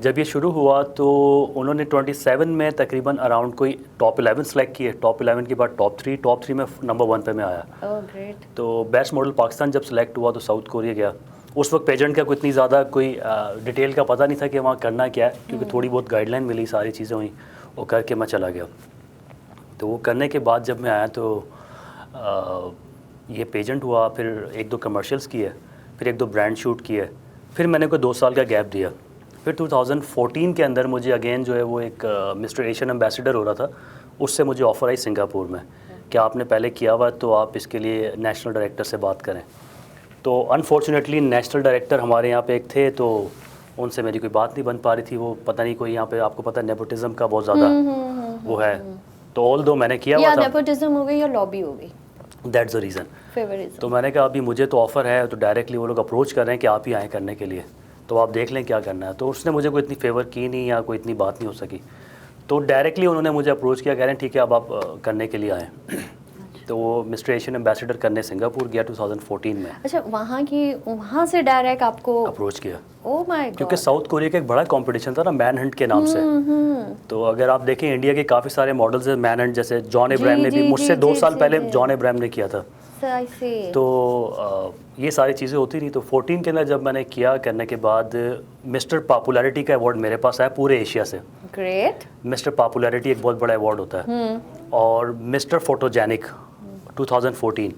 جب یہ شروع ہوا تو انہوں نے 27 میں تقریباً اراؤنڈ کوئی ٹاپ 11 سلیکٹ کیے. ٹاپ 11 کے بعد ٹاپ 3 میں نمبر 1 پہ میں آیا. تو بیسٹ ماڈل پاکستان جب سلیکٹ ہوا تو ساؤتھ کوریا گیا. اس وقت پیجنٹ کا کوئی اتنی زیادہ کوئی ڈیٹیل کا پتہ نہیں تھا کہ وہاں کرنا کیا ہے, کیونکہ تھوڑی بہت گائیڈ لائن ملی, ساری چیزیں ہوئیں, وہ کر کے میں چلا گیا. تو وہ کرنے کے بعد جب میں آیا تو یہ پیجنٹ ہوا, پھر 1-2 کمرشلز کیے, پھر 1-2 برانڈ شوٹ کیے, پھر میں نے کوئی 2 سال کا گیپ دیا. پھر 2014 کے اندر مجھے اگین جو ہے وہ ایک مسٹر ایشین ایمبیسڈر ہو رہا تھا, اس سے مجھے آفر آئی سنگاپور میں کہ آپ نے پہلے کیا ہوا تو آپ اس کے لیے نیشنل ڈائریکٹر سے بات کریں. تو انفارچونیٹلی نیشنل ڈائریکٹر ہمارے یہاں پہ ایک تھے, تو ان سے میری کوئی بات نہیں بن پا رہی تھی. وہ پتہ نہیں کوئی یہاں پہ آپ کو پتہ نیپوٹزم کا بہت زیادہ وہ ہے. تو آل دو میں نے کیا ہوا تھا, نیپوٹزم ہو گئی یا لابی ہو گئی, دیٹس دا ریزن. تو میں نے کہا ابھی مجھے تو آفر ہے, تو ڈائریکٹلی وہ لوگ اپروچ کر رہے ہیں کہ آپ ہی آئیں کرنے کے لیے, تو آپ دیکھ لیں کیا کرنا ہے. تو اس نے مجھے کوئی اتنی فیور کی نہیں یا کوئی اتنی بات نہیں ہو سکی. تو ڈائریکٹلی انہوں نے مجھے اپروچ کیا, کہہ رہے ہیں ٹھیک ہے اب آپ کرنے کے لیے آئیں. تو وہ مسٹر ایشین ایمبیسڈر کرنے سنگاپور گیا 2014 میں. اچھا, وہاں سے ڈائریکٹ آپ کو اپروچ کیا, مائی گاڈ, کیونکہ ساؤتھ کوریا کا ایک بڑا کمپٹیشن تھا نا مین ہنٹ کے نام سے. تو اگر آپ دیکھیں انڈیا کے کافی سارے ماڈلز ہیں مین ہنٹ, جیسے جان ابراہیم نے بھی مجھ سے 2 سال پہلے جان ابراہیم نے کیا تھا. تو یہ ساری چیزیں ہوتی رہی. تو 14 کے اندر جب میں نے کیا, کرنے کے بعد مسٹر پاپولیرٹی کا ایوارڈ میرے پاس آیا پورے ایشیا سے. گریٹ. مسٹر پاپولیرٹی ایک بہت بڑا ایوارڈ ہوتا ہے. اور مسٹر فوٹوجینک 2014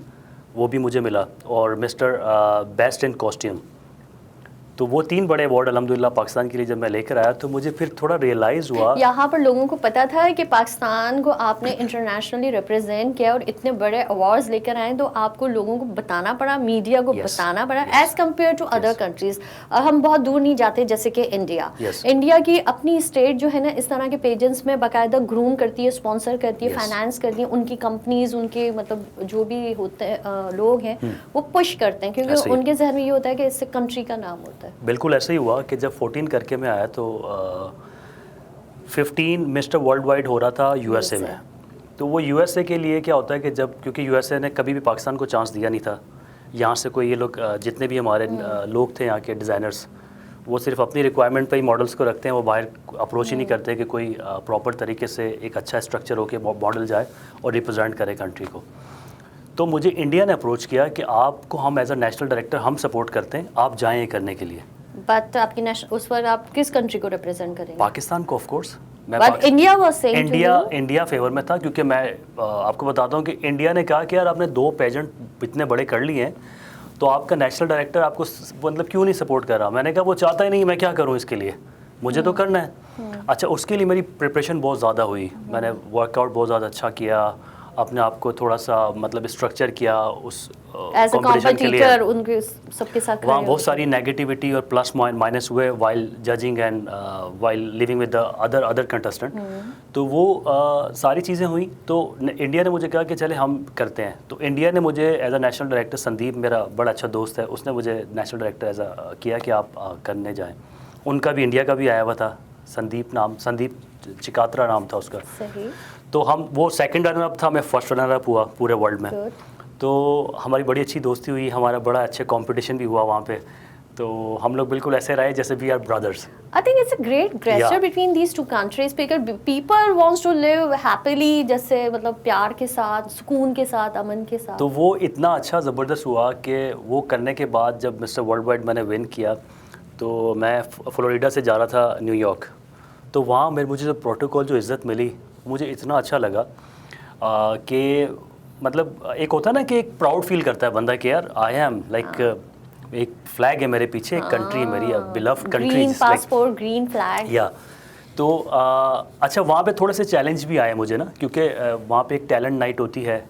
وہ بھی مجھے ملا, اور مسٹر بیسٹ ان کاسٹیوم. تو وہ 3 بڑے ایوارڈ الحمدللہ پاکستان کے لیے جب میں لے کر آیا تو مجھے پھر تھوڑا ریئلائز ہوا. یہاں پر لوگوں کو پتا تھا کہ پاکستان کو آپ نے انٹرنیشنلی ریپرزینٹ کیا اور اتنے بڑے ایوارڈز لے کر آئے, تو آپ کو لوگوں کو بتانا پڑا, میڈیا کو بتانا پڑا as compare to other countries. ہم بہت دور نہیں جاتے, جیسے کہ انڈیا کی اپنی اسٹیٹ جو ہے نا اس طرح کے پیجنٹس میں باقاعدہ گروم کرتی ہے, اسپانسر کرتی ہے, فائنانس کرتی ہے. ان کی کمپنیز, ان کے مطلب جو بھی ہوتے لوگ ہیں وہ پش کرتے ہیں, کیونکہ ان کے ذہن میں یہ ہوتا ہے کہ اس سے کنٹری کا نام ہوتا ہے. بالکل ایسا ہی ہوا کہ جب 14 کر کے میں آیا تو 15 مسٹر ورلڈ وائڈ ہو رہا تھا یو ایس اے میں. تو وہ یو ایس اے کے لیے کیا ہوتا ہے کہ جب, کیونکہ یو ایس اے نے کبھی بھی پاکستان کو چانس دیا نہیں تھا. یہاں سے کوئی یہ لوگ جتنے بھی ہمارے لوگ تھے یہاں کے ڈیزائنرز, وہ صرف اپنی ریکوائرمنٹ پہ ہی ماڈلس کو رکھتے ہیں, وہ باہر اپروچ ہی نہیں کرتے کہ کوئی پراپر طریقے سے ایک اچھا اسٹرکچر ہو کے ماڈل جائے اور ریپرزینٹ کرے کنٹری کو. تو مجھے انڈیا نے اپروچ کیا کہ آپ کو ہم ایز اے نیشنل ڈائریکٹر ہم سپورٹ کرتے ہیں, آپ جائیں یہ کرنے کے لیے. بٹ آپ کی اس وقت آپ کس کنٹری کو ریپرزینٹ کریں گے؟ پاکستان کو, آف کورس. انڈیا فیور میں تھا, کیونکہ میں آپ کو بتاتا ہوں کہ انڈیا نے کہا کہ یار آپ نے 2 پیجنٹ اتنے بڑے کر لیے ہیں, تو آپ کا نیشنل ڈائریکٹر آپ کو مطلب کیوں نہیں سپورٹ کر رہا. میں نے کہا وہ چاہتا ہی نہیں, میں کیا کروں اس کے لیے, مجھے تو کرنا ہے. اچھا, اس کے لیے میری پریپریشن بہت زیادہ ہوئی, میں نے ورک آؤٹ بہت زیادہ اچھا کیا, اپنے آپ کو تھوڑا سا مطلب اسٹرکچر کیا اس کمپٹیشن کے لیے. ان کے سب کے ساتھ وہاں بہت ساری نیگیٹیوٹی اور پلس مائنس ہوئے while judging and while living with other contestant. تو وہ ساری چیزیں ہوئیں. تو انڈیا نے مجھے کہا کہ چلے ہم کرتے ہیں. تو انڈیا نے مجھے as a national director, Sandeep میرا بڑا اچھا دوست ہے, اس نے مجھے نیشنل ڈائریکٹر ایز اے کیا کہ آپ کرنے جائیں. ان کا بھی انڈیا کا بھی آیا ہوا تھا, سندیپ چکاترا نام تھا اس کا. تو ہم, وہ 2nd رنر اپ تھا, میں 1st رنر اپ ہوا پورے ورلڈ میں. تو ہماری بڑی اچھی دوستی ہوئی, ہمارا بڑا اچھا کمپٹیشن بھی ہوا وہاں پہ. تو ہم لوگ بالکل ایسے رہے جیسے we are brothers. I think it's a great gesture between these two countries because people wants to live happily, جیسے مطلب پیار کے ساتھ, سکون کے ساتھ, امن کے ساتھ. تو وہ اتنا اچھا زبردست ہوا کہ وہ کرنے کے بعد جب مسٹر ورلڈ وائڈ میں نے ون کیا, تو میں فلوریڈا سے جا رہا تھا نیو یارک. تو وہاں مجھے جو پروٹوکول جو عزت ملی مجھے اتنا اچھا لگا کہ مطلب ایک ہوتا ہے نا کہ ایک پراؤڈ فیل کرتا ہے بندہ کہ یار آئی ایم لائک ایک فلیگ ہے میرے پیچھے, ایک کنٹری میری beloved country, green passport, green flag. یا تو اچھا وہاں پہ تھوڑے سے چیلنج بھی آئے مجھے نا, کیونکہ وہاں پہ ایک ٹیلنٹ نائٹ ہوتی ہے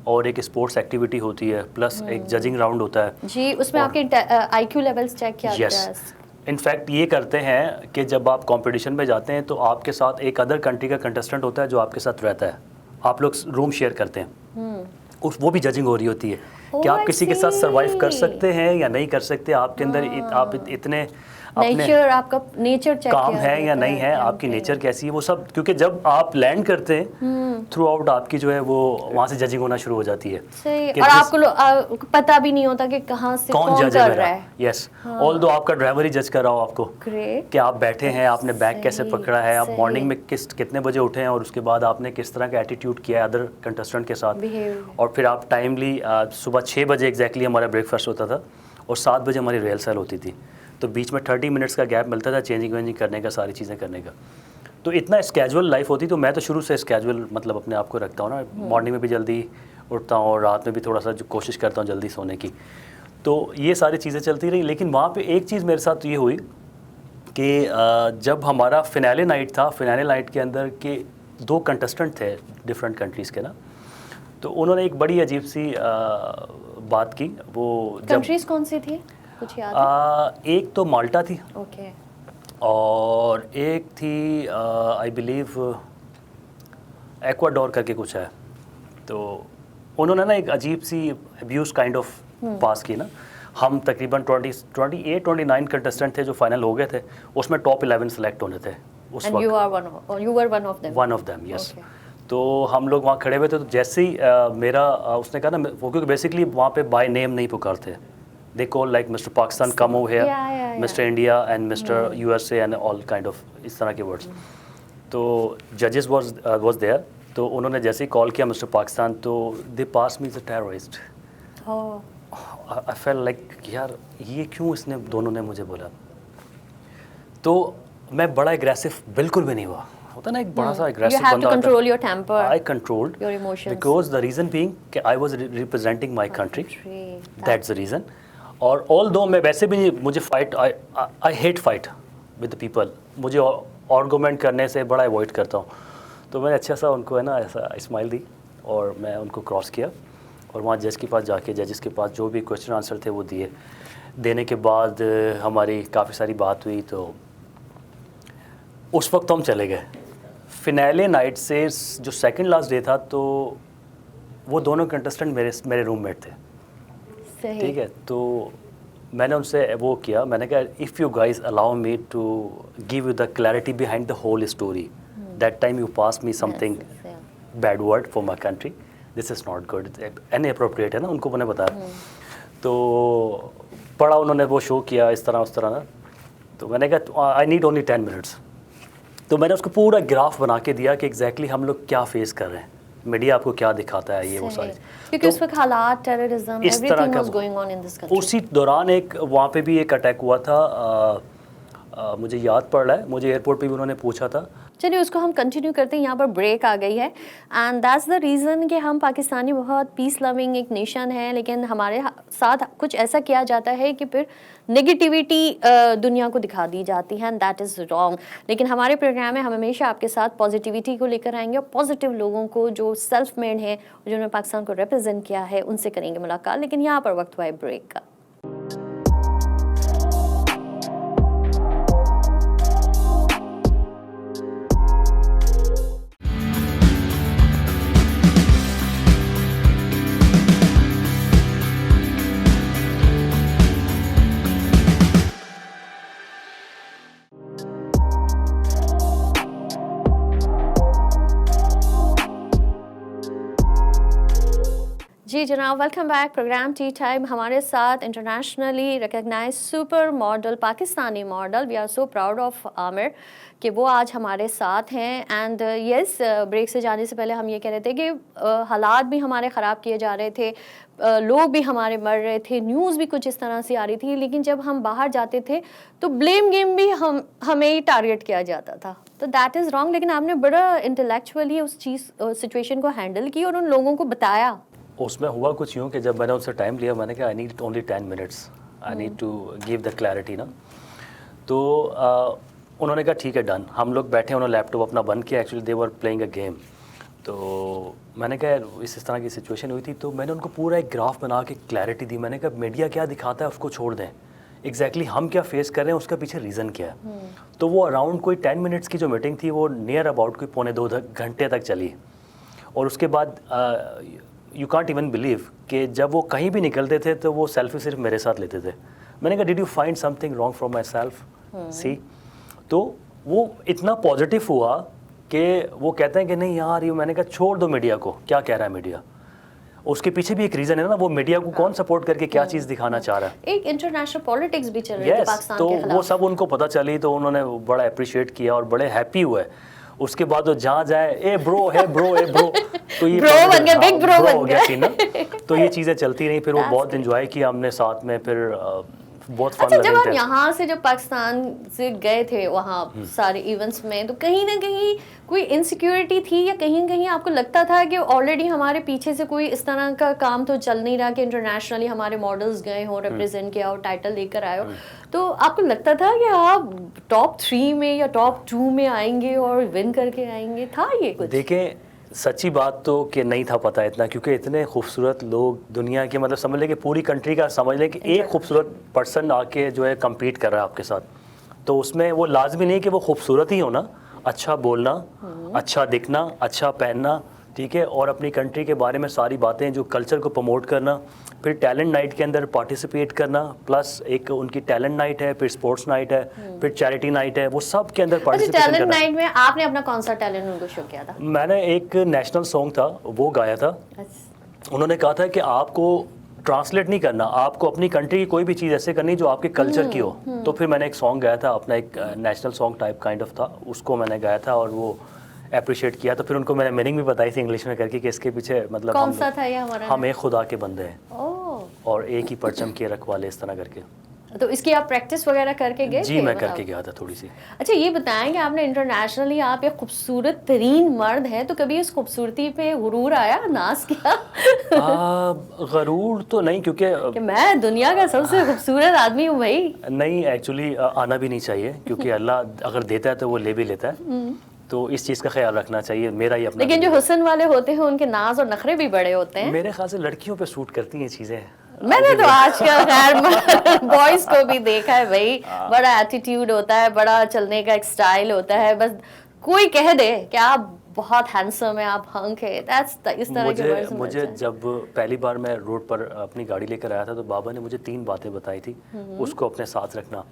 اور ایک اسپورٹس ایکٹیویٹی ہوتی ہے, پلس ایک ججنگ راؤنڈ ہوتا ہے. جی, اس میں آپ کے آئی کیو لیولز چیک کیا جاتا ہے. انفیکٹ یہ کرتے ہیں کہ جب آپ کمپٹیشن میں جاتے ہیں تو آپ کے ساتھ ایک ادر کنٹری کا کنٹسٹنٹ ہوتا ہے جو آپ کے ساتھ رہتا ہے, آپ لوگ روم شیئر کرتے ہیں, وہ بھی ججنگ ہو رہی ہوتی ہے کہ آپ کسی کے ساتھ سروائیو کر سکتے ہیں یا نہیں کر سکتے, آپ کے اندر آپ اتنے نیچر آپ کا نیچر چیک کام ہے یا نہیں ہے, آپ کی نیچر کیسی ہے, وہ سب, کیونکہ جب آپ لینڈ کرتے ہیں تھرو آؤٹ آپ کی جو ہے وہ وہاں سے ججنگ ہونا شروع ہو جاتی ہے. صحیح, اور آپ کو پتہ بھی نہیں ہوتا کہ کہاں سے کون جج کر ہے رہا ہے. یس, آل دو آپ کا ڈرائیور ہی جج کر رہا ہو آپ کو کہ آپ بیٹھے ہیں, آپ نے بیگ کیسے پکڑا ہے, آپ مارننگ میں کتنے بجے اٹھے ہیں, اور اس کے بعد آپ نے کس طرح کا ایٹیٹیوڈ کیا ہے ادر کنٹسٹنٹ کے ساتھ, اور پھر آپ ٹائملی صبح 6 بجے ایگزیکٹلی ہمارا بریک فاسٹ ہوتا تھا اور 7 بجے ہماری ریہرسل ہوتی تھی, تو بیچ میں 30 منٹس کا گیپ ملتا تھا چینجنگ وینجنگ کرنے کا, ساری چیزیں کرنے کا. تو اتنا اسکیجول لائف ہوتی, تو میں تو شروع سے اسکیجول مطلب اپنے آپ کو رکھتا ہوں نا, مارننگ میں بھی جلدی اٹھتا ہوں اور رات میں بھی تھوڑا سا کوشش کرتا ہوں جلدی سونے کی. تو یہ ساری چیزیں چلتی رہی, لیکن وہاں پہ ایک چیز میرے ساتھ یہ ہوئی کہ جب ہمارا فنالے نائٹ تھا, فنالے نائٹ کے اندر کے 2 کنٹسٹنٹ تھے ڈفرینٹ کنٹریز کے نا, تو انہوں نے ایک بڑی عجیب سی بات کی. وہ کنٹریز کون سی تھی کچھ یاد ہے؟ ایک تو مالٹا تھی, اوکے, اور ایک تھی آئی بلیو ایکواڈور کر کے کچھ ہے. تو انہوں نے نا ایک عجیب سی ابیوز کائنڈ آف پاس کی نا. ہم تقریباً 28-29 کنٹسٹنٹ تھے جو فائنل ہو گئے تھے, اس میں ٹاپ 11 سلیکٹ ہونے تھے اس وقت. you were one of them. Yes. تو ہم لوگ وہاں کھڑے ہوئے تھے, تو جیسے ہی میرا اس نے کہا نا, وہ کیونکہ بیسکلی وہاں پہ بائی نیم نہیں پکارتے, they call like Mr. Pakistan come over here, Mr. India and Mr. USA and all kind of اس طرح کے ورڈز. تو judges was there, تو انہوں نے جیسے ہی کال کیا مسٹر پاکستان, تو they passed me as a terrorist. I felt like یار یہ کیوں اس نے دونوں نے مجھے بولا. تو میں بڑا اگریسو بالکل بھی نہیں ہوا, ہوتا نا ایک بڑا سا اگریسو بندہ. You have to control your temper. I controlled your emotions. Because the reason being کہ I was representing my country. That's the reason. اور آل دو میں ویسے بھی نہیں, مجھے fight, I hate fight with the people. مجھے آرگومنٹ کرنے سے بڑا اوائڈ کرتا ہوں. تو میں نے اچھا سا ان کو ہے نا ایسا اسمائل دی, اور میں ان کو کراس کیا, اور وہاں جج کے پاس جا کے ججز کے پاس جو بھی کویشچن آنسر تھے وہ دیے. دینے کے بعد ہماری کافی ساری بات ہوئی, تو اس وقت ہم چلے گئے. فنالے نائٹ سے جو سیکنڈ لاسٹ ڈے تھا, تو وہ دونوں کنٹسٹنٹ میرے روم میٹ تھے, ٹھیک ہے. تو میں نے ان سے وہ کیا, میں نے کہا if you guys allow me to give you the clarity behind the whole story, that time you pass me something bad word for my country, this is not good, inappropriate ہے نا, ان کو میں نے بتایا. تو پڑھا انہوں نے وہ شو کیا اس طرح اس طرح نا. تو میں نے کہا آئی نیڈ اونلی 10 منٹس. تو میں نے اس کو پورا گراف بنا کے دیا کہ ایگزیکٹلی ہم لوگ کیا فیس کر رہے ہیں, میڈیا آپ کو کیا دکھاتا ہے, یہ وہ ساری, کیونکہ اس وقت حالات, terrorism, everything was going on in this country. اسی دوران ایک وہاں پہ بھی ایک اٹیک ہوا تھا, مجھے یاد پڑ رہا ہے, مجھے ایئرپورٹ پہ بھی انہوں نے پوچھا تھا. چلیے اس کو ہم کنٹینیو کرتے ہیں, یہاں پر بریک آ گئی ہے. اینڈ دیٹس دا ریزن کہ ہم پاکستانی بہت پیس لونگ ایک نیشن ہے, لیکن ہمارے ساتھ کچھ ایسا کیا جاتا ہے کہ پھر نگیٹیوٹی دنیا کو دکھا دی جاتی ہے, اینڈ دیٹ از رانگ. لیکن ہمارے پروگرام میں ہم ہمیشہ آپ کے ساتھ پازیٹیوٹی کو لے کر آئیں گے, اور پازیٹیو لوگوں کو جو سیلف میڈ ہیں, جنہوں نے پاکستان کو ریپرزینٹ کیا ہے, ان سے کریں گے ملاقات. لیکن یہاں پر وقت ہوا ہے بریک کا. جی جناب, welcome back. Programme tea time. ہمارے ساتھ انٹرنیشنلی ریکگنائز سپر ماڈل, پاکستانی model, we are so proud of Aamir کہ وہ آج ہمارے ساتھ ہیں. اینڈ یس, بریک سے جانے سے پہلے ہم یہ کہہ رہے تھے کہ حالات بھی ہمارے خراب کیے جا رہے تھے, لوگ بھی ہمارے مر رہے تھے, نیوز بھی کچھ اس طرح سے آ رہی تھی, لیکن جب ہم باہر جاتے تھے تو بلیم گیم بھی ہمیں ہی ٹارگیٹ کیا جاتا تھا. تو دیٹ از رانگ. لیکن آپ نے بڑا انٹلیکچولی اس چیز سچویشن کو ہینڈل کی اور ان لوگوں کو بتایا. اس میں ہوا کچھ یوں کہ جب میں نے ان سے ٹائم لیا, میں نے کہا I need only 10 minutes, I need to give the clarity نا. تو انہوں نے کہا ٹھیک ہے ڈن. ہم لوگ بیٹھے, انہوں نے لیپ ٹاپ اپنا بند کیا, actually they were playing a game. تو میں نے کہا اس طرح کی سچویشن ہوئی تھی, تو میں نے ان کو پورا ایک گراف بنا کے کلیئرٹی دی. میں نے کہا میڈیا کیا دکھاتا ہے اس کو چھوڑ دیں, ایگزیکٹلی ہم کیا فیس کر رہے ہیں اس کا پیچھے ریزن کیا ہے. تو وہ اراؤنڈ کوئی 10 منٹس کی جو میٹنگ تھی, وہ نیئر اباؤٹ کوئی 1.25 گھنٹے تک چلی. اور اس کے بعد یو کانٹ ایون بلیو کہ جب وہ کہیں بھی نکلتے تھے تو وہ سیلفی صرف میرے ساتھ لیتے تھے. میں نے کہا did you find something wrong from myself, see. تو وہ اتنا پازیٹیو ہوا کہ وہ کہتے ہیں کہ نہیں یار یہ, میں نے کہا چھوڑ دو میڈیا کو, کیا کہہ رہا ہے میڈیا, اس کے پیچھے بھی ایک ریزن ہے نا, وہ میڈیا کو کون سپورٹ کر کے کیا چیز دکھانا چاہ رہا ہے. ایک انٹرنیشنل پالیٹکس بھی چل رہی ہے پاکستان کے خلاف, تو وہ سب ان کو پتہ چلی تو انہوں نے بڑا اپریشیٹ کیا اور بڑے ہیپی ہوئے. اس کے بعد وہ جہاں جائے اے برو ہے برو اے برو, تو یہ برو بن گیا, بگ برو بن گیا. تو یہ چیزیں چلتی رہی, پھر وہ بہت انجوائے کیا ہم نے ساتھ میں, پھر بہت فن لگے. جب آپ یہاں سے جب پاکستان سے گئے تھے وہاں سارے ایونٹس میں, تو کہیں نہ کہیں کوئی انسیکیورٹی تھی یا کہیں کہیں آپ کو لگتا تھا کہ آلریڈی ہمارے پیچھے سے کوئی اس طرح کا کام تو چل نہیں رہا کہ انٹرنیشنلی ہمارے ماڈلز گئے ہوں, ریپرزینٹ کیا ہو, ٹائٹل لے کر آئے ہو, تو آپ کو لگتا تھا کہ آپ ٹاپ 3 میں یا ٹاپ 2 میں آئیں گے اور ون کر کے آئیں گے, تھا یہ کچھ؟ دیکھیں سچی بات تو کہ نہیں تھا پتہ اتنا, کیونکہ اتنے خوبصورت لوگ دنیا کے, مطلب سمجھ لیں کہ پوری کنٹری کا سمجھ لیں کہ ایک خوبصورت پرسن آ کے جو ہے کمپیٹ کر رہا ہے آپ کے ساتھ, تو اس میں وہ لازمی نہیں کہ وہ خوبصورت ہی ہونا, اچھا بولنا, اچھا دکھنا, اچھا پہننا, ٹھیک ہے, اور اپنی کنٹری کے بارے میں ساری باتیں, جو کلچر کو پروموٹ کرنا, پھر ٹیلنٹ نائٹ کے اندر پارٹیسپیٹ کرنا, پلس ایک ان کی ٹیلنٹ نائٹ ہے, پھر اسپورٹس نائٹ ہے, پھر چیریٹی نائٹ ہے, وہ سب کے اندر پارٹیسپیشن کرنا. ٹیلنٹ نائٹ میں آپ نے اپنا کون سا ٹیلنٹ ان کو شو کیا تھا؟ میں نے ایک نیشنل سانگ تھا وہ گایا تھا. انہوں نے کہا تھا کہ آپ کو ٹرانسلیٹ نہیں کرنا, آپ کو اپنی کنٹری کی کوئی بھی چیز ایسے کرنی جو آپ کے کلچر کی ہو. تو پھر میں نے ایک سانگ گایا تھا اپنا, ایک national song type kind of تھا, اس کو میں نے گایا تھا اور وہ اپریشیٹ کیا. تو پھر ان کو میں نے میننگ بھی بتائی تھی انگلش میں کر کے کہ اس کے پیچھے مطلب کون سا تھا یہ ہمارا؟ ہم ایک خدا کے بندے ہیں اور ایک ہی پرچم کے رکھوالے, اس طرح کر کے. تو اس کی آپ پریکٹس وغیرہ کر کے گئے؟ جی میں کر کے گیا تھا تھوڑی سی. اچھا یہ بتائیں کہ آپ نے انٹرنیشنلی, آپ ایک خوبصورت ترین مرد ہیں, تو کبھی اس خوبصورتی پہ غرور آیا, ناز کیا؟ غرور تو نہیں, کیونکہ کہ میں دنیا کا سب سے خوبصورت آدمی ہوں بھائی. نہیں ایکچولی آنا بھی نہیں چاہیے, کیونکہ اللہ اگر دیتا ہے تو وہ لے بھی لیتا ہے, تو اس چیز کا خیال رکھنا چاہیے. میرا ہی اپنا, لیکن جو حسن والے ہوتے ہیں ان کے ناز اور نخرے بھی بڑے ہوتے ہیں. میرے خیال سے لڑکیوں پہ سوٹ کرتی ہیں چیزیں. میں نے تو آج کل خیر بوائز کو بھی دیکھا ہے بھائی, بڑا ایٹیٹیوڈ ہوتا ہے, بڑا چلنے کا ایک سٹائل ہوتا ہے, بس کوئی کہہ دے کہ آپ بہت ہینڈسم ہے, آپ ہنک ہے, اس طرح کے ورڈز. مجھے جب پہلی بار میں روڈ پر اپنی گاڑی لے کر آیا تھا تو بابا نے مجھے 3 باتیں بتائی تھی, اس کو اپنے ساتھ رکھنا.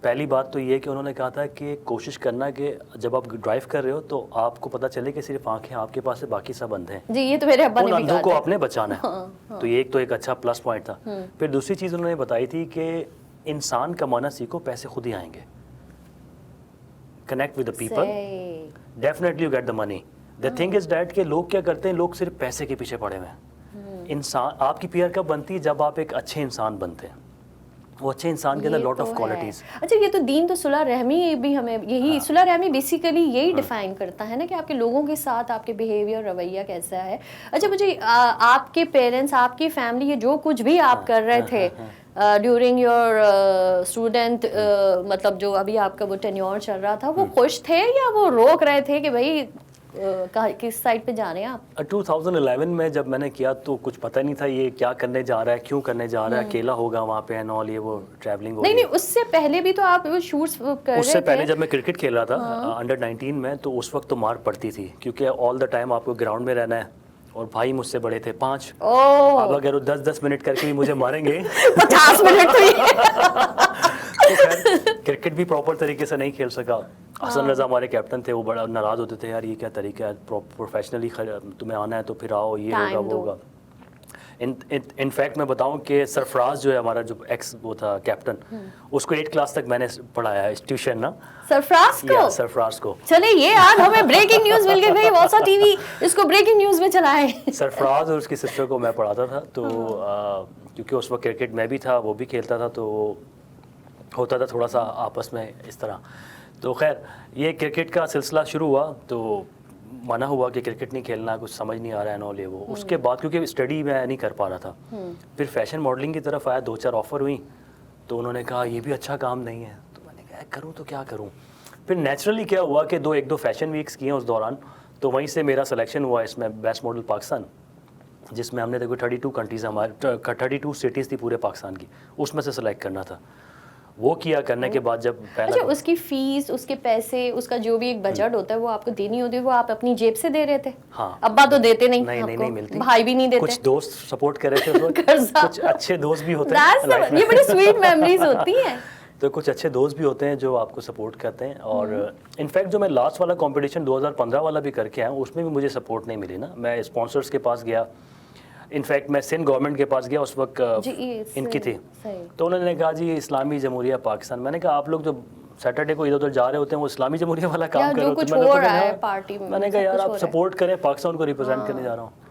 پہلی بات تو یہ کہ انہوں نے کہا تھا کہ کوشش کرنا کہ جب آپ ڈرائیو کر رہے ہو تو آپ کو پتہ چلے کہ صرف آنکھیں آپ کے پاس ہے, باقی سب اندھے ہیں. جی یہ تو میرے ابا نے بھی کہا تھا, کو آپ نے بچانا ہے. تو یہ ایک اچھا پلس پوائنٹ تھا. پھر دوسری چیز انہوں نے بتائی تھی کہ انسان کمانا سیکھو, پیسے خود ہی آئیں گے. Connect with the people, definitely you get the money. The thing is that کہ لوگ کیا کرتے ہیں, لوگ صرف پیسے کے پیچھے پڑے ہوئے ہیں. انسان آپ کی پیئر کب بنتی ہے, جب آپ ایک اچھے انسان بنتے ہیں. وہ اچھے انسان کے اندر لاٹ آف کوالٹیز. اچھا یہ تو دین تو صلح رحمی بھی ہمیں, یہی صلح رحمی بیسیکلی یہی ڈیفائن کرتا ہے نا کہ آپ کے لوگوں کے ساتھ آپ کے بیہیویئر, رویہ کیسا ہے. اچھا مجھے آپ کے پیرنٹس, آپ کی فیملی, یہ جو کچھ بھی آپ کر رہے تھے ڈیورنگ یور اسٹوڈنٹ, مطلب جو ابھی آپ کا وہ ٹینیور چل رہا تھا, وہ خوش تھے یا وہ روک رہے تھے کہ بھائی کس سائڈ پہ جا رہے ہیں آپ؟ 2011 میں جب میں نے کیا تو کچھ پتہ نہیں تھا یہ کیا کرنے جا رہا ہے, کیوں کرنے جا رہا ہے, اکیلا ہوگا وہاں پہ اینڈ آل, یہ وہ ٹریولنگ ہوگی. نہیں اس سے پہلے بھی تو آپ وہ شوٹس کر رہے تھے. اس سے پہلے جب میں کرکٹ کھیل رہا تھا انڈر 19 میں, تو اس وقت تو مار پڑتی تھی, کیونکہ آل دا ٹائم آپ کو گراؤنڈ میں رہنا ہے, اور بھائی مجھ سے بڑے تھے 5. اب اگر 10 منٹ کر کے بھی مجھے ماریں گے 50 منٹ تو خیر کرکٹ بھی پراپر طریقے سے نہیں کھیل سکا. حسن رضا ہمارے کیپٹن تھے, وہ بڑا ناراض ہوتے تھے, یار یہ کیا طریقہ ہے, پروفیشنلی تمہیں آنا ہے تو پھر آؤ, یہ ہوگا وہ ہوگا. انفیکٹ میں بتاؤں کہ سرفراز جو ہے ہمارا جو ایکس وہ تھا کیپٹن, اس کو 8 کلاس تک میں نے پڑھایا ہے ٹیوشن نا. سرفراز کو چلے یہ آج ہمیں بریکنگ نیوز مل گئی بھائی, واٹس ٹی وی اس کو بریکنگ نیوز میں چلائے. سرفراز اور اس کی سسٹر کو میں پڑھاتا تھا, تو کیونکہ اس وقت کرکٹ میں بھی تھا, وہ بھی کھیلتا تھا, تو ہوتا تھا تھوڑا سا آپس میں اس طرح. تو خیر یہ کرکٹ کا سلسلہ شروع ہوا تو منع ہوا کہ کرکٹ نہیں کھیلنا, کچھ سمجھ نہیں آ رہا ہے نو لے وہ. اس کے بعد کیونکہ اسٹڈی میں نہیں کر پا رہا تھا, پھر فیشن ماڈلنگ کی طرف آیا, 2-4 آفر ہوئی, تو انہوں نے کہا یہ بھی اچھا کام نہیں ہے. تو میں نے کہا کروں تو کیا کروں. پھر نیچرلی کیا ہوا کہ 1-2 فیشن ویکس کیے اس دوران, تو وہیں سے میرا سلیکشن ہوا اس میں بیسٹ ماڈل پاکستان, جس میں ہم نے دیکھو 32 کنٹریز ہمارے 32 سٹیز تھی پورے پاکستان کی, اس میں سے سلیکٹ کرنا تھا. وہ کیا کرنے کے بعد جب اچھا اس کی فیس, اس کے پیسے, اس کا جو بھی ایک بجٹ ہوتا ہے وہ آپ کو دینی ہوتی ہے, وہ آپ اپنی جیب سے دے رہے تھے؟ ہاں. ابا تو دیتے نہیں, نہیں ملتی, بھائی بھی نہیں دیتے, کچھ دوست سپورٹ کر رہے تھے, کچھ اچھے دوست بھی ہوتے ہیں, یہ بڑی سویٹ میموریز ہوتی ہیں. تو کچھ اچھے دوست بھی ہوتے ہیں جو آپ کو سپورٹ کرتے ہیں. اور انفیکٹ جو میں لاسٹ والا کمپٹیشن 2015 والا بھی کر کے آیا ہوں اس میں بھی مجھے سپورٹ نہیں ملی نا. میں اسپانسرس کے پاس گیا, انفیکٹ میں سندھ گورنمنٹ کے پاس گیا, اس وقت ان کی تھی, تو انہوں نے کہا جی اسلامی جمہوریہ پاکستان. میں نے کہا آپ لوگ جو سیٹرڈے کو ادھر ادھر جا رہے ہوتے ہیں وہ اسلامی جمہوریہ والا کام کر رہے ہوتے ہیں. میں نے کہا یار آپ سپورٹ کریں, پاکستان کو ریپرزینٹ کرنے جا رہا ہوں.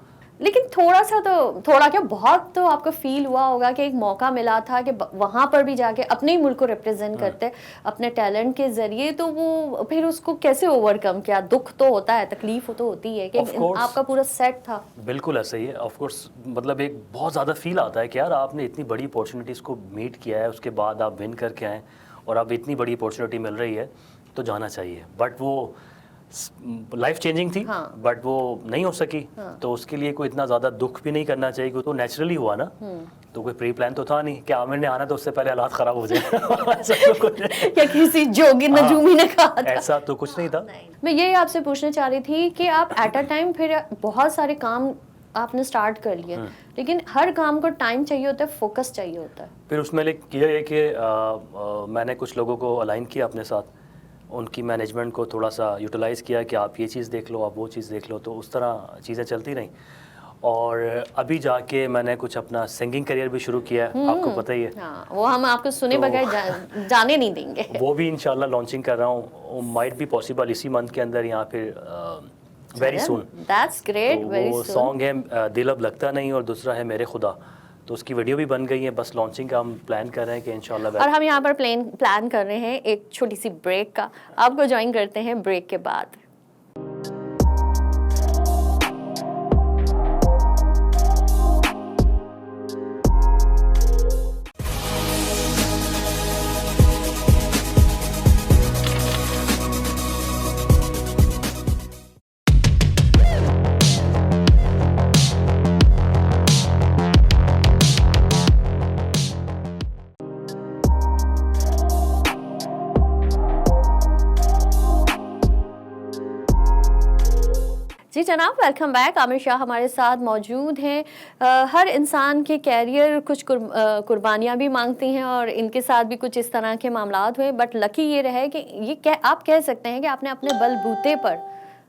لیکن تھوڑا کیا بہت تو آپ کو فیل ہوا ہوگا کہ ایک موقع ملا تھا کہ وہاں پر بھی جا کے اپنے ہی ملک کو ریپرزینٹ کرتے اپنے ٹیلنٹ کے ذریعے, تو وہ پھر اس کو کیسے اوور کم کیا؟ دکھ تو ہوتا ہے, تکلیف تو ہوتی ہے کہ آپ کا پورا سیٹ تھا. بالکل ایسا ہی ہے آف کورس, مطلب ایک بہت زیادہ فیل آتا ہے کہ یار آپ نے اتنی بڑی اپارچونیٹیز کو میٹ کیا ہے, اس کے بعد آپ ون کر کے آئیں اور اب اتنی بڑی اپارچونیٹی مل رہی ہے تو جانا چاہیے. بٹ وہ لائف چینجنگ تھی, بٹ وہ نہیں ہو سکی, تو اس کے لیے کوئی اتنا زیادہ دکھ بھی نہیں کرنا چاہیے, کیونکہ تو نیچرلی ہوا نا, تو کوئی پری پلان تو تھا نہیں کہ عامر نے آنا تو اس سے پہلے حالات خراب ہو جائے یا کسی جوگی نجومی نے کہا تھا. ایسا تو کچھ نہیں تھا. میں یہ آپ سے پوچھنا چاہ رہی تھی کہ آپ ایٹ اے ٹائم پھر بہت سارے کام آپ نے سٹارٹ کر لیے, لیکن ہر کام کو ٹائم چاہیے ہوتا ہے, فوکس چاہیے ہوتا ہے. پھر اس میں یہ ہے کہ میں نے کچھ لوگوں کو الائن کیا اپنے ساتھ, ان کی مینجمنٹ کو تھوڑا سا یوٹیلائز کیا کہ آپ یہ چیز دیکھ لو, آپ وہ چیز دیکھ لو, تو اس طرح چیزیں چلتی رہیں. اور ابھی جا کے میں نے کچھ اپنا سنگنگ کریئر بھی شروع کیا ہے, آپ کو پتہ ہی ہے. وہ ہم آپ کو سنے بغیر جانے نہیں دیں گے. وہ بھی انشاءاللہ لانچنگ کر رہا ہوں, مائٹ بی پاسبل اسی منتھ کے اندر, یہاں پھر ویری سون. That's great. وہ سانگ ہے دل اب لگتا نہیں, اور دوسرا ہے میرے خدا, تو اس کی ویڈیو بھی بن گئی ہے, بس لانچنگ کا ہم پلان کر رہے ہیں کہ انشاءاللہ. اور ہم یہاں پر پلان کر رہے ہیں ایک چھوٹی سی بریک کا, آپ کو جوائن کرتے ہیں بریک کے بعد. جی جناب, ویلکم بیک. عامر شاہ ہمارے ساتھ موجود ہیں. ہر انسان کے کیریئر کچھ قربانیاں بھی مانگتی ہیں, اور ان کے ساتھ بھی کچھ اس طرح کے معاملات ہوئے, بٹ لکی یہ رہے کہ یہ آپ کہہ سکتے ہیں کہ آپ نے اپنے بل بوتے پر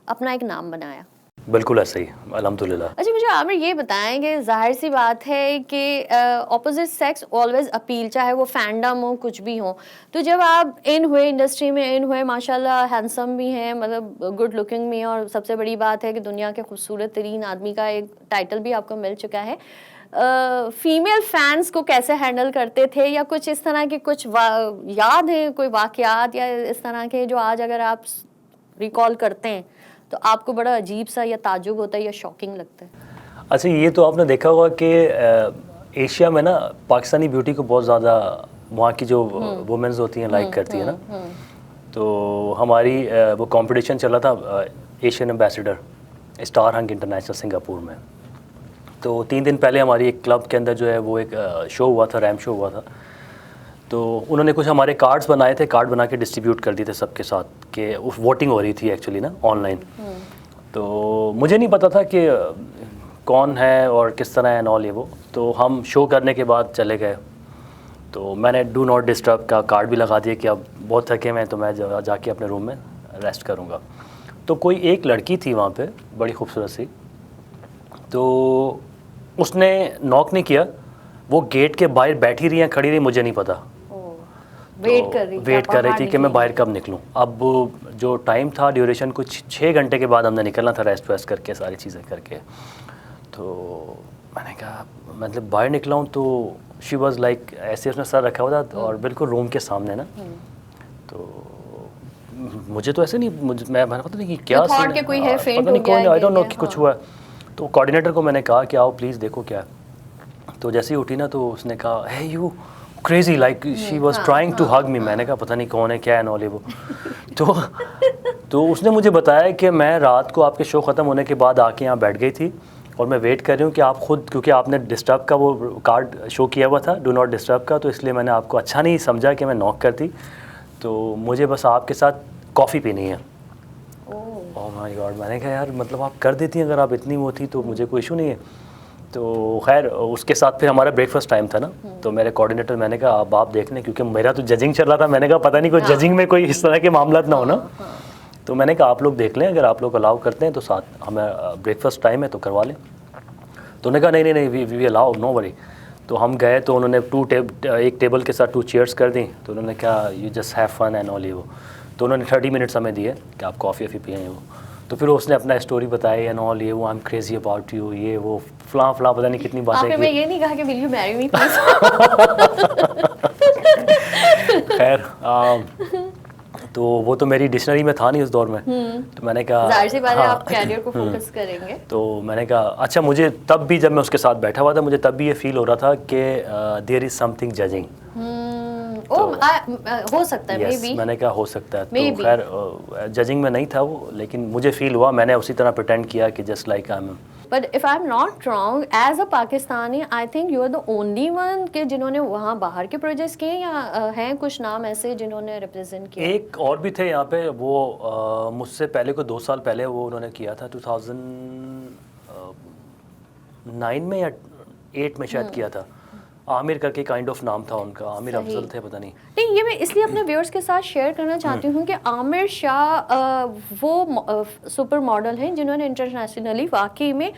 اپنا ایک نام بنایا. بالکل ایسا ہی, الحمدللہ. اچھا مجھے عامر یہ بتائیں کہ ظاہر سی بات ہے کہ اپوزٹ سیکس آلویز اپیل, چاہے وہ فینڈم ہو کچھ بھی ہو. تو جب آپ ان ہوئے انڈسٹری میں ان ہوئے, ماشاءاللہ ہینڈسم بھی ہیں, مطلب گڈ لکنگ بھی ہیں, اور سب سے بڑی بات ہے کہ دنیا کے خوبصورت ترین آدمی کا ایک ٹائٹل بھی آپ کو مل چکا ہے. فیمیل فینس کو کیسے ہینڈل کرتے تھے, یا کچھ اس طرح کے کچھ یاد ہیں کوئی واقعات یا اس طرح کے جو آج اگر آپ ریکال کرتے ہیں تو آپ کو بڑا عجیب سا یا تعجب ہوتا ہے یا شاکنگ لگتا ہے؟ اچھا, یہ تو آپ نے دیکھا ہوگا کہ ایشیا میں نا پاکستانی بیوٹی کو بہت زیادہ وہاں کی جو وومنز ہوتی ہیں لائک کرتی ہیں نا. تو ہماری وہ کمپٹیشن چل رہا تھا Asian ambassador star hunt international Singapore میں. تو 3 دن پہلے ہماری ایک کلب کے اندر جو ہے وہ ایک شو ہوا تھا, ریمپ شو ہوا تھا. تو انہوں نے کچھ ہمارے کارڈز بنائے تھے, کارڈ بنا کے ڈسٹریبیوٹ کر دیے تھے سب کے ساتھ, کہ ووٹنگ ہو رہی تھی ایکچولی نا آن لائن. تو مجھے نہیں پتا تھا کہ کون ہے اور کس طرح ہے نال, یہ وہ. تو ہم شو کرنے کے بعد چلے گئے, تو میں نے ڈو ناٹ ڈسٹرب کا کارڈ بھی لگا دیا کہ اب بہت تھکے ہوئے ہیں تو میں جا کے اپنے روم میں ریسٹ کروں گا. تو کوئی ایک لڑکی تھی وہاں پہ بڑی خوبصورت سی, تو اس نے ناک نہیں کیا, وہ گیٹ کے باہر بیٹھی رہی ہیں, کھڑی رہی, مجھے نہیں پتا, ویٹ کر رہی تھی کہ میں باہر کب نکلوں. اب جو ٹائم تھا ڈیوریشن کچھ 6 گھنٹے کے بعد ہم نے نکلنا تھا, ریسٹ ویسٹ کر کے ساری چیزیں کر کے. تو میں نے کہا مطلب باہر نکلا ہوں, تو شی واز لائک ایسے اس نے سر رکھا ہوا تھا اور بالکل روم کے سامنے نا. تو مجھے تو ایسے نہیں, میں پتہ نہیں کہ کیا پتہ نہیں کون, آئی ڈونٹ نو کہ کچھ ہوا. تو کوآرڈینیٹر کو میں نے کہا کہ آؤ پلیز دیکھو کیا. تو جیسے ہی اٹھی نا تو اس نے کہا ہے you crazy, like she was trying to hug me. میں نے کہا پتہ نہیں کون ہے, کیا ہے نالے وہ. تو اس نے مجھے بتایا کہ میں رات کو آپ کے شو ختم ہونے کے بعد آ کے یہاں بیٹھ گئی تھی, اور میں ویٹ کر رہی ہوں کہ آپ خود, کیونکہ آپ نے ڈسٹرب کا وہ کارڈ شو کیا ہوا تھا, ڈو ناٹ ڈسٹرب کا, تو اس لیے میں نے آپ کو اچھا نہیں سمجھا کہ میں ناک کرتی. تو مجھے بس آپ کے ساتھ کافی پینی ہے. اوہ مائی گاڈ, میں نے کہا یار مطلب آپ کر دیتی ہیں, اگر آپ اتنی وہ تھی تو مجھے کوئی ایشو نہیں ہے. تو خیر اس کے ساتھ پھر ہمارا بریک فاسٹ ٹائم تھا نا, تو میرے کوآرڈینیٹر میں نے کہا اب آپ دیکھ لیں, کیونکہ میرا تو ججنگ چل رہا تھا, میں نے کہا پتہ نہیں کوئی ججنگ میں کوئی اس طرح کے معاملات نہ ہونا, تو میں نے کہا آپ لوگ دیکھ لیں, اگر آپ لوگ الاؤ کرتے ہیں تو ساتھ ہمیں بریک فاسٹ ٹائم ہے تو کروا لیں. تو انہوں نے کہا نہیں وی الاؤ, نو وری. تو ہم گئے تو انہوں نے ایک ٹیبل کے ساتھ 2 چیئرس کر دیں, تو انہوں نے کہا you just have fun and all. تو انہوں نے 30 منٹس ہمیں دیے کہ آپ کافی پئیں وہ. تو پھر اس نے اپنا اسٹوری بتائی اینڈ آل, وہ I am crazy about you, یہ وہ فلاں پتہ نہیں کتنی باتیں کی. میں یہ نہیں کہا کہ ول یو میری می پلیز. خیر تو وہ تو میری ڈکشنری میں تھا نہیں اس دور میں, تو میں نے کہا ظاہر سی بات ہے آپ کیریئر کو فوکس کریں گے. تو میں نے کہا اچھا, مجھے تب بھی جب میں اس کے ساتھ بیٹھا ہوا تھا مجھے تب بھی یہ فیل ہو رہا تھا کہ دیر از سم تھنگ ججنگ. ہو سکتا ہے, yes, میں نے کہا ہو سکتا ہے. تو خیر ججنگ میں نہیں تھا وہ, لیکن مجھے فیل ہوا, میں نے اسی طرح پریٹینڈ کیا کہ just like I am. But if I'm not wrong, as a Pakistani, I think you are the only one کہ جنہوں نے وہاں باہر کے پروجیکٹس کیے, یا ہیں کچھ نام ایسے جنہوں نے ریپرزینٹ کیا؟ ایک اور بھی تھے یہاں پہ, وہ مجھ سے پہلے کو 2 سال پہلے وہ انہوں نے کیا تھا, 2009 میں یا 8 میں شاید کیا تھا. عامر کر کے کائنڈ آف نام تھا ان کا, عامر افضل تھے پتہ نہیں. نہیں, یہ میں اس لیے اپنے ویورز کے ساتھ شیئر کرنا چاہتی ہوں کہ عامر شاہ وہ سپر ماڈل ہیں جنہوں نے انٹرنیشنلی واقعی میں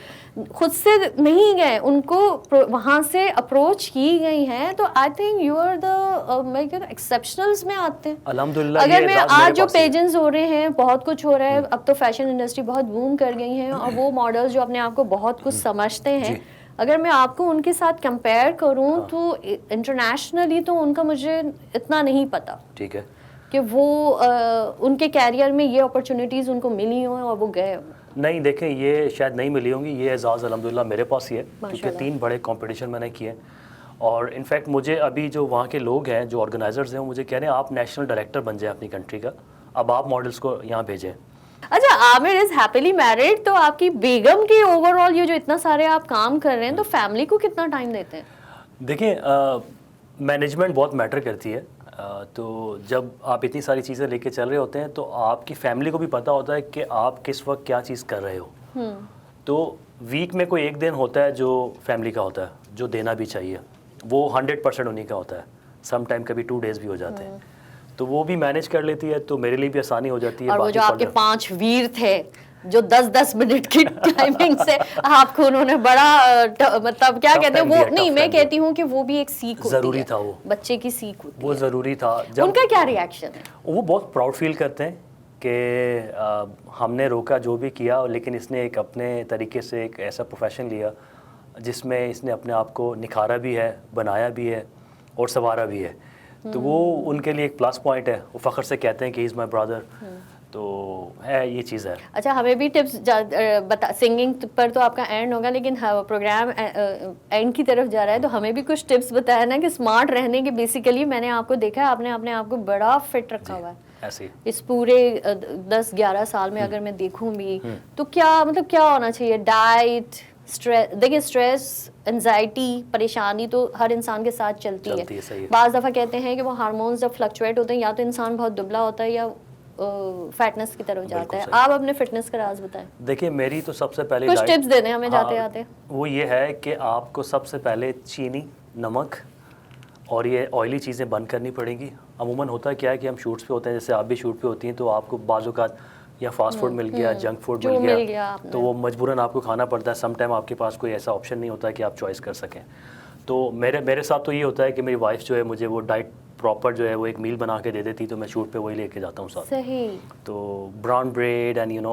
خود سے نہیں گئے, ان کو وہاں سے اپروچ کی گئی ہیں. تو I think you are the میں کہتا ہوں ایکسیپشنلز میں آتے ہیں الحمدللہ. اگر میں آج جو پیجنز ہو رہے ہیں, بہت کچھ ہو رہا ہے, اب تو فیشن انڈسٹری بہت بوم کر گئی ہیں, اور وہ ماڈلز جو اپنے آپ کو بہت کچھ سمجھتے ہیں, اگر میں آپ کو ان کے ساتھ کمپیئر کروں تو انٹرنیشنلی تو ان کا مجھے اتنا نہیں پتا, ٹھیک ہے, کہ وہ ان کے کیریئر میں یہ اپرچونیٹیز ان کو ملی ہوں اور وہ گئے. نہیں دیکھیں, یہ شاید نہیں ملی ہوں گی, یہ اعزاز الحمدللہ میرے پاس ہی ہے, کیونکہ 3 بڑے کمپٹیشن میں نے کیے. اور انفیکٹ مجھے ابھی جو وہاں کے لوگ ہیں, جو آرگنائزرز ہیں, وہ مجھے کہہ رہے ہیں آپ نیشنل ڈائریکٹر بن جائیں اپنی کنٹری کا, اب آپ ماڈلس کو یہاں بھیجیں. اچھا, عامر از ہیپیلی میرڈ, تو آپ کی بیگم کے اوور آل یہ جو اتنا سارے آپ کام کر رہے ہیں, تو فیملی کو کتنا ٹائم دیتے ہیں؟ دیکھیں مینجمنٹ بہت میٹر کرتی ہے, تو جب آپ اتنی ساری چیزیں لے کے چل رہے ہوتے ہیں تو آپ کی فیملی کو بھی پتہ ہوتا ہے کہ آپ کس وقت کیا چیز کر رہے ہو. تو ویک میں کوئی ایک دن ہوتا ہے جو فیملی کا ہوتا ہے, جو دینا بھی چاہیے, وہ 100% انہیں کا ہوتا ہے. سم ٹائم کبھی 2 days بھی ہو جاتے ہیں, تو وہ بھی مینیج کر لیتی ہے, تو میرے لیے بھی آسانی ہو جاتی ہے. اور وہ جو آپ کے 5 ویر تھے جو 10-10 منٹ کی ٹائمنگ سے آپ کو انہوں نے بڑا مطلب کیا کہتے ہیں, وہ نہیں, میں کہتی ہوں کہ وہ بھی ایک سیکھ ہوتی ہے, ضروری تھا, وہ بچے کی سیکھ ہوتی ہے, وہ ضروری تھا. ان کا کیا ری ایکشن ہے؟ وہ بہت پراؤڈ فیل کرتے ہیں کہ ہم نے روکا جو بھی کیا, لیکن اس نے ایک اپنے طریقے سے ایک ایسا پروفیشن لیا جس میں اس نے اپنے آپ کو نکھارا بھی ہے, بنایا بھی ہے اور سنوارا بھی ہے. تو وہ ان کے لیے ایک پلس پوائنٹ ہے, وہ فخر سے کہتے ہیں کہ ہی از مائی برادر. تو ہے, یہ چیز ہے. اچھا, ہمیں بھی ٹپس سنگنگ پر تو آپ کا اینڈ ہوگا, لیکن پروگرام اینڈ کی طرف جا رہا ہے, تو ہمیں بھی کچھ ٹپس بتایا نا کہ اسمارٹ رہنے کے. بیسیکلی میں نے آپ کو دیکھا ہے, آپ نے اپنے آپ کو بڑا فٹ رکھا ہوا ہے ایسے اس پورے 10-11 سال میں. اگر میں دیکھوں بھی تو کیا مطلب کیا ہونا چاہیے؟ ڈائٹ, اسٹریس, دیکھیں اسٹریس, انزائٹی, پریشانی تو ہر انسان کے ساتھ چلتی ہے. بعض دفعہ کہتے ہیں کہ وہ ہارمونز جب فلکچویٹ ہوتے ہیں, یا تو انسان بہت دبلا ہوتا ہے یا فٹنس کی طرف جاتا ہے. آپ اپنے فٹنس کا راز بتائیں. دیکھیں میری تو سب سے پہلے کچھ ٹپس دے دیں ہمیں جاتے آتے. وہ یہ ہے کہ آپ کو سب سے پہلے چینی, نمک اور یہ آئلی چیزیں بند کرنی پڑیں گی. عموماً ہوتا کیا ہے کہ ہم شوٹس پہ ہوتے ہیں, جیسے آپ بھی شوٹ پہ ہوتی ہیں, تو آپ کو بعض اوقات یا فاسٹ فوڈ مل گیا, جنک فوڈ مل گیا, تو وہ مجبوراً آپ کو کھانا پڑتا ہے. سم ٹائم آپ کے پاس کوئی ایسا آپشن نہیں ہوتا ہے کہ آپ چوائس کر سکیں. تو میرے ساتھ تو یہ ہوتا ہے کہ میری وائف جو ہے مجھے وہ ڈائٹ پراپر جو ہے وہ ایک میل بنا کے دے دیتی, تو میں شوٹ پہ وہی لے کے جاتا ہوں ساتھ. صحیح. تو brown bread and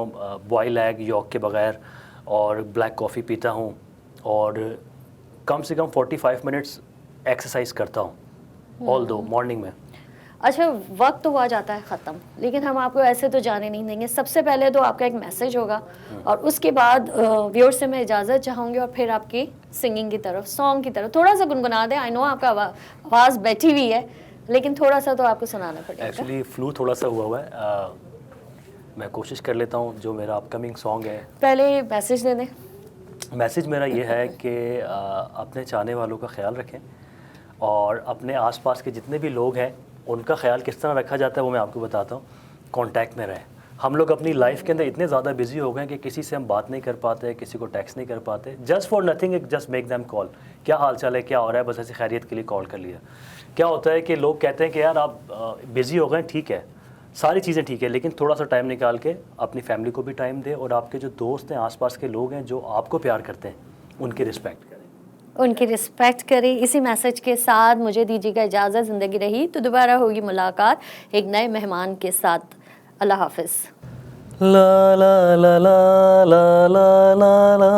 boil egg yolk کے بغیر, اور بلیک کافی پیتا ہوں, اور کم سے کم 45 منٹس ایکسرسائز کرتا ہوں آل دو مارننگ میں. اچھا, وقت تو آ جاتا ہے ختم, لیکن ہم آپ کو ایسے تو جانے نہیں دیں گے. سب سے پہلے تو آپ کا ایک میسج ہوگا, اور اس کے بعد ویور سے میں اجازت چاہوں گی, اور پھر آپ کی سنگنگ کی طرف, سانگ کی طرف تھوڑا سا گنگنا دیں. آئی نو آپ کا آواز بیٹھی ہوئی ہے, لیکن تھوڑا سا تو آپ کو سنانا پڑے گا. ایکچولی فلو تھوڑا سا ہوا ہے, میں کوشش کر لیتا ہوں. جو میرا اپ کمنگ سانگ ہے, پہلے میسج دے دیں. میسج میرا یہ ہے کہ اپنے چاہنے والوں کا خیال رکھیں, اور اپنے آس پاس کے جتنے بھی لوگ ہیں ان کا خیال کس طرح رکھا جاتا ہے وہ میں آپ کو بتاتا ہوں. کانٹیکٹ میں رہیں, ہم لوگ اپنی لائف کے اندر اتنے زیادہ بزی ہو گئے ہیں کہ کسی سے ہم بات نہیں کر پاتے, کسی کو ٹیکسٹ نہیں کر پاتے. Just for nothing, just make them call, کیا حال چال ہے, کیا ہو رہا ہے, بس ایسی خیریت کے لیے کال کر لیا. کیا ہوتا ہے کہ لوگ کہتے ہیں کہ یار آپ بزی ہو گئے, ٹھیک ہے, ساری چیزیں ٹھیک ہے, لیکن تھوڑا سا ٹائم نکال کے اپنی فیملی کو بھی ٹائم دے, اور آپ کے جو دوست ہیں, آس پاس کے لوگ ہیں جو آپ کو پیار کرتے ہیں, ان کی رسپیکٹ کریں. ان کی رسپیکٹ کریں. اسی میسج کے ساتھ مجھے دیجیے گا اجازت. زندگی رہی تو دوبارہ ہوگی ملاقات ایک نئے مہمان کے ساتھ. اللہ حافظ. لا لا لا لا لا لا لا لا,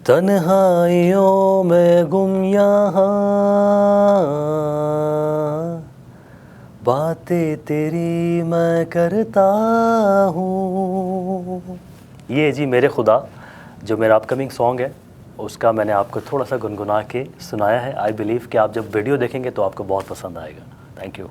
تنہائیوں میں گم یہاں, باتیں تیری میں کرتا ہوں. یہ جی میرے خدا جو میرا اپ کمنگ سانگ ہے, اس کا میں نے آپ کو تھوڑا سا گنگنا کے سنایا ہے. آئی بلیو کہ آپ جب ویڈیو دیکھیں گے تو آپ کو بہت پسند آئے گا. Thank you.